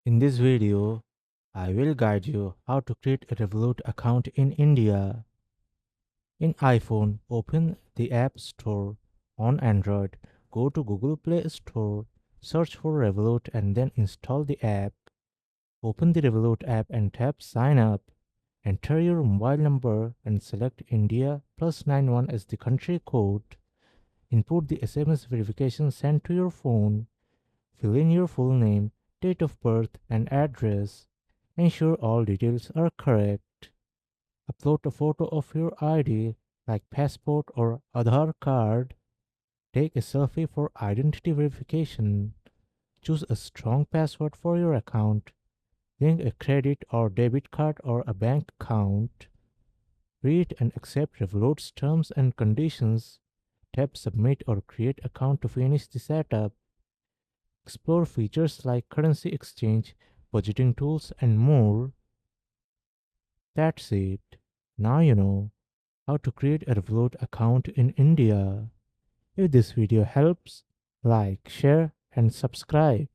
In this video, I will guide you how to create a Revolut account in India. In iPhone, open the App Store. On Android, go to Google Play Store, search for Revolut and then install the app. Open the Revolut app and tap Sign Up. Enter your mobile number and select India +91 as the country code. Input the SMS verification sent to your phone. Fill in your full name, date of birth, and address. Ensure all details are correct. Upload a photo of your ID like passport or Aadhaar card. Take a selfie for identity verification. Choose a strong password for your account. Link a credit or debit card or a bank account. Read and accept Revolut's terms and conditions. Tap Submit or Create account to finish the setup. Explore features like currency exchange, budgeting tools, and more. That's it. Now you know how to create a Revolut account in India. If this video helps, like, share, and subscribe.